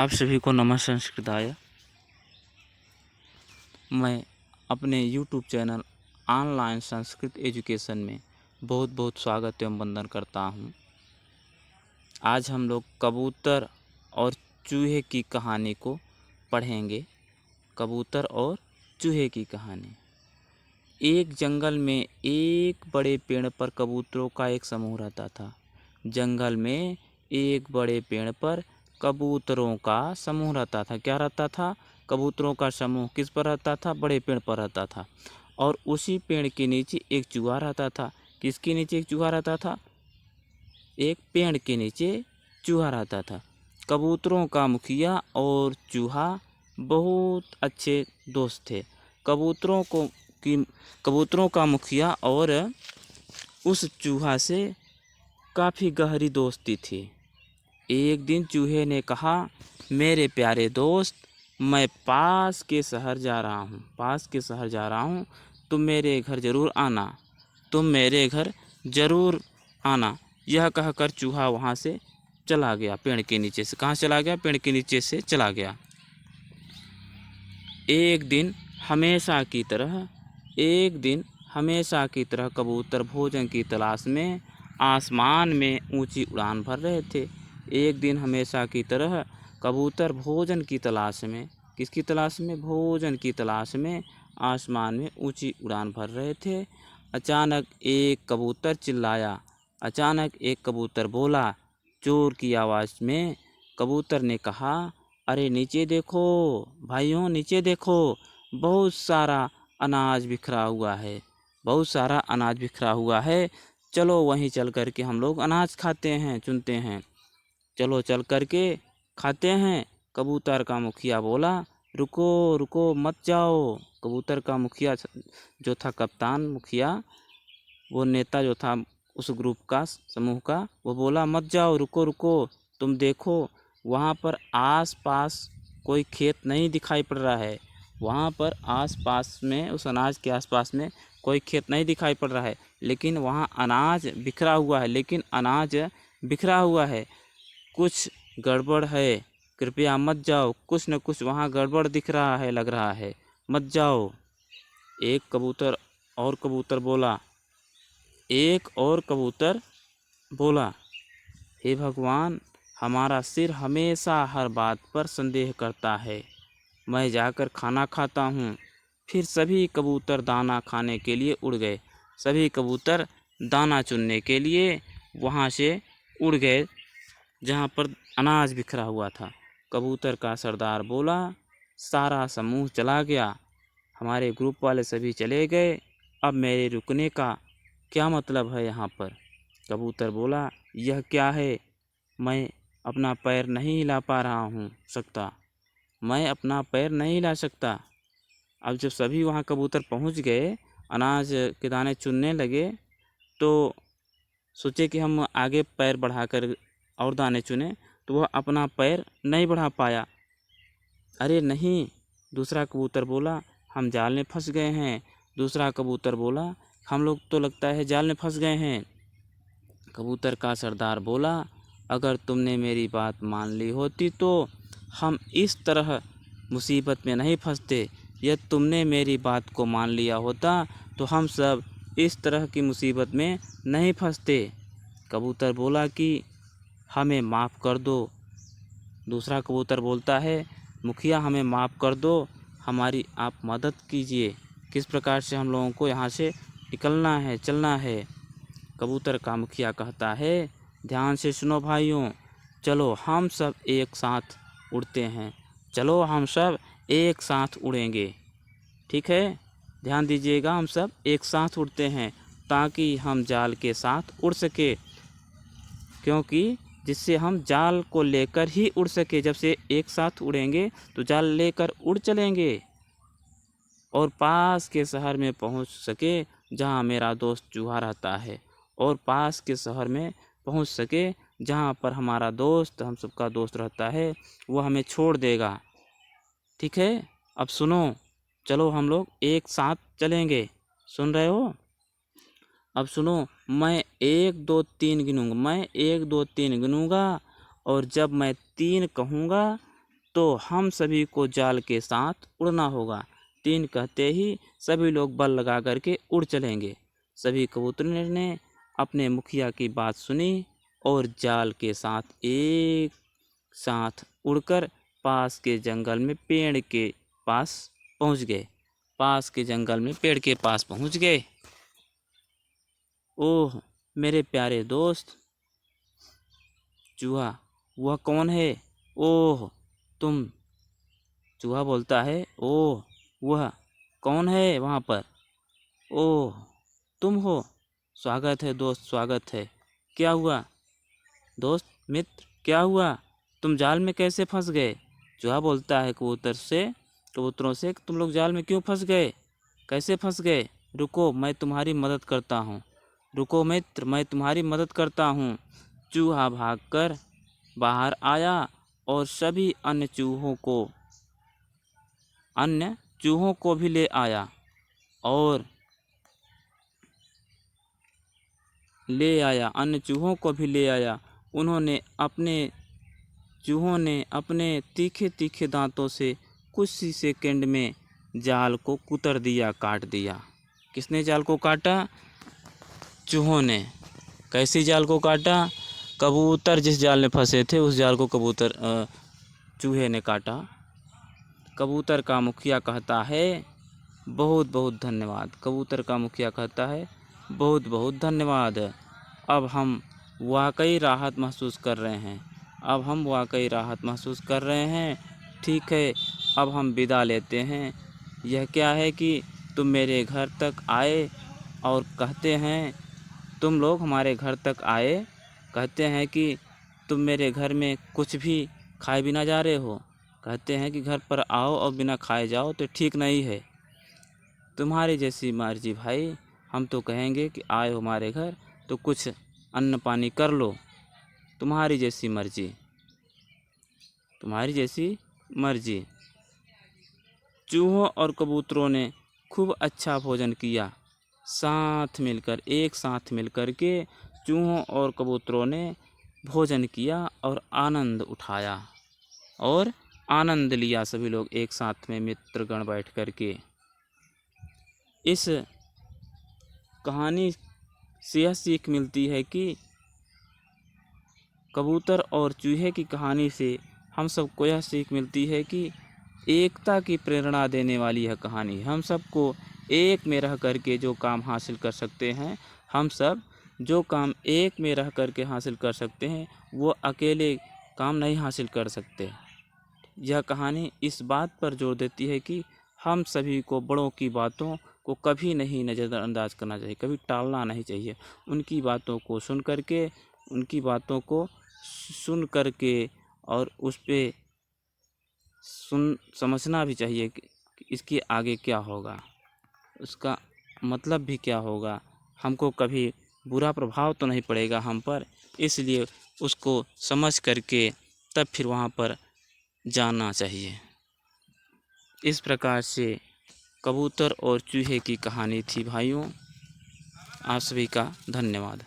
आप सभी को नमः संस्कृताय। मैं अपने YouTube channel online Sanskrit education में बहुत बहुत स्वागत एवं वंदन करता हूँ। आज हम लोग कबूतर और चूहे की कहानी को पढ़ेंगे। कबूतर और चूहे की कहानी। एक जंगल में एक बड़े पेड़ पर कबूतरों का एक समूह रहता था। जंगल में एक बड़े पेड़ पर कबूतरों का समूह रहता था। क्या रहता था? कबूतरों का समूह किस पर रहता था? बड़े पेड़ पर रहता था। और उसी पेड़ के नीचे एक चूहा रहता था। किसके नीचे एक चूहा रहता था? एक पेड़ के नीचे चूहा रहता था। कबूतरों का मुखिया और चूहा बहुत अच्छे दोस्त थे। कबूतरों का मुखिया और उस चूहा से काफ़ी गहरी दोस्ती थी। एक दिन चूहे ने कहा, मेरे प्यारे दोस्त, मैं पास के शहर जा रहा हूँ, तुम मेरे घर ज़रूर आना। यह कहकर चूहा वहाँ से चला गया। पेड़ के नीचे से कहाँ चला गया? पेड़ के नीचे से चला गया। एक दिन हमेशा की तरह कबूतर भोजन की तलाश में आसमान में ऊंची उड़ान भर रहे थे। एक दिन हमेशा की तरह कबूतर भोजन की तलाश में, किसकी तलाश में? भोजन की तलाश में आसमान में ऊंची उड़ान भर रहे थे। अचानक एक कबूतर बोला, चोर की आवाज़ में। कबूतर ने कहा, अरे नीचे देखो भाइयों, नीचे देखो, बहुत सारा अनाज बिखरा हुआ है। चलो वहीं चल कर के हम लोग अनाज चुनते हैं। चलो चल कर के खाते हैं। कबूतर का मुखिया बोला, रुको रुको मत जाओ। कबूतर का मुखिया जो था, कप्तान मुखिया, वो नेता जो था उस ग्रुप का, समूह का, वो बोला, मत जाओ, रुको रुको, तुम देखो वहाँ पर आस-पास कोई खेत नहीं दिखाई पड़ रहा है। वहाँ पर आस-पास में, उस अनाज के आस-पास में कोई खेत नहीं दिखाई पड़ रहा है, लेकिन वहाँ अनाज बिखरा हुआ है। कुछ गड़बड़ है, कृपया मत जाओ, कुछ न कुछ वहाँ गड़बड़ दिख रहा है, लग रहा है, मत जाओ। एक और कबूतर बोला, हे भगवान, हमारा सिर हमेशा हर बात पर संदेह करता है। मैं जाकर खाना खाता हूँ। फिर सभी कबूतर दाना खाने के लिए उड़ गए। सभी कबूतर दाना चुनने के लिए वहाँ से उड़ गए जहाँ पर अनाज बिखरा हुआ था। कबूतर का सरदार बोला, सारा समूह चला गया, हमारे ग्रुप वाले सभी चले गए, अब मेरे रुकने का क्या मतलब है यहाँ पर? कबूतर बोला, यह क्या है? मैं अपना पैर नहीं हिला सकता। मैं अपना पैर नहीं हिला सकता। अब जब सभी वहाँ कबूतर पहुँच गए, अनाज के दाने चुनने लगे, तो सोचे कि हम आगे पैर बढ़ाकर और दाने चुने, तो वह अपना पैर नहीं बढ़ा पाया। अरे नहीं, दूसरा कबूतर बोला, हम जाल में फंस गए हैं। दूसरा कबूतर बोला, हम लोग तो लगता है जाल में फंस गए हैं। कबूतर का सरदार बोला, अगर तुमने मेरी बात मान ली होती तो हम इस तरह मुसीबत में नहीं फंसते। यदि तुमने मेरी बात को मान लिया होता तो हम सब इस तरह की मुसीबत में नहीं फंसते। कबूतर बोला कि हमें माफ़ कर दो। दूसरा कबूतर बोलता है, मुखिया हमें माफ़ कर दो, हमारी आप मदद कीजिए, किस प्रकार से हम लोगों को यहाँ से निकलना है, चलना है। कबूतर का मुखिया कहता है, ध्यान से सुनो भाइयों, चलो हम सब एक साथ उड़ते हैं, चलो हम सब एक साथ उड़ेंगे, ठीक है? ध्यान दीजिएगा, हम सब एक साथ उड़ते हैं ताकि हम जाल के साथ उड़ सके, क्योंकि जिससे हम जाल को लेकर ही उड़ सके। जब से एक साथ उड़ेंगे तो जाल लेकर उड़ चलेंगे और पास के शहर में पहुंच सके जहां मेरा दोस्त चूहा रहता है, और पास के शहर में पहुंच सके जहां पर हमारा दोस्त, हम सबका दोस्त रहता है, वो हमें छोड़ देगा, ठीक है? अब सुनो, चलो हम लोग एक साथ चलेंगे, सुन रहे हो? अब सुनो, मैं 1 2 3 गिनूँगा, और जब मैं 3 कहूँगा तो हम सभी को जाल के साथ उड़ना होगा। 3 कहते ही सभी लोग बल लगा करके उड़ चलेंगे। सभी कबूतरों ने अपने मुखिया की बात सुनी और जाल के साथ एक साथ उड़कर पास के जंगल में पेड़ के पास पहुंच गए। पेड़ के पास पहुंच गए। ओह मेरे प्यारे दोस्त चूहा, वह कौन है? ओह तुम। चूहा बोलता है, ओह वह कौन है वहाँ पर? ओह तुम हो। स्वागत है दोस्त, स्वागत है। क्या हुआ दोस्त मित्र, क्या हुआ? तुम जाल में कैसे फंस गए? चूहा बोलता है कबूतरों से, तुम लोग जाल में क्यों फंस गए? कैसे फंस गए? रुको मैं तुम्हारी मदद करता हूँ। रुको मित्र, मैं तुम्हारी मदद करता हूँ। चूहा भागकर बाहर आया और सभी अन्य चूहों को भी ले आया और अन्य चूहों को भी ले आया। चूहों ने अपने तीखे तीखे दांतों से कुछ ही सेकंड में जाल को कुतर दिया, काट दिया। किसने जाल को काटा? चूहों ने। कैसी जाल को काटा? कबूतर जिस जाल में फंसे थे उस जाल को चूहे ने काटा। कबूतर का मुखिया कहता है बहुत बहुत धन्यवाद। कबूतर का मुखिया कहता है बहुत बहुत धन्यवाद। अब हम वाकई राहत महसूस कर रहे हैं। ठीक है, अब हम विदा लेते हैं। यह क्या है कि तुम मेरे घर तक आए और कहते हैं, तुम लोग हमारे घर तक आए, कहते हैं कि तुम मेरे घर में कुछ भी खाए बिना जा रहे हो। कहते हैं कि घर पर आओ और बिना खाए जाओ तो ठीक नहीं है। तुम्हारी जैसी मर्जी भाई, हम तो कहेंगे कि आए हो हमारे घर तो कुछ अन्न पानी कर लो। तुम्हारी जैसी मर्जी। चूहों और कबूतरों ने खूब अच्छा भोजन किया। एक साथ मिलकर के चूहों और कबूतरों ने भोजन किया और आनंद लिया सभी लोग एक साथ में मित्रगण बैठ कर के। इस कहानी से यह सीख मिलती है कि कबूतर और चूहे की कहानी से हम सबको यह सीख मिलती है कि एकता की प्रेरणा देने वाली यह कहानी हम सबको एक में रह करके जो काम हासिल कर सकते हैं, हम सब जो काम एक में रह करके हासिल कर सकते हैं वो अकेले काम नहीं हासिल कर सकते। यह कहानी इस बात पर जोर देती है कि हम सभी को बड़ों की बातों को कभी नहीं नज़रअंदाज करना चाहिए, कभी टालना नहीं चाहिए। उनकी बातों को सुन करके और उस पे समझना भी चाहिए कि इसके आगे क्या होगा, उसका मतलब भी क्या होगा। हमको कभी बुरा प्रभाव तो नहीं पड़ेगा हम पर, इसलिए उसको समझ करके तब फिर वहाँ पर जाना चाहिए। इस प्रकार से कबूतर और चूहे की कहानी थी भाइयों। आप सभी का धन्यवाद।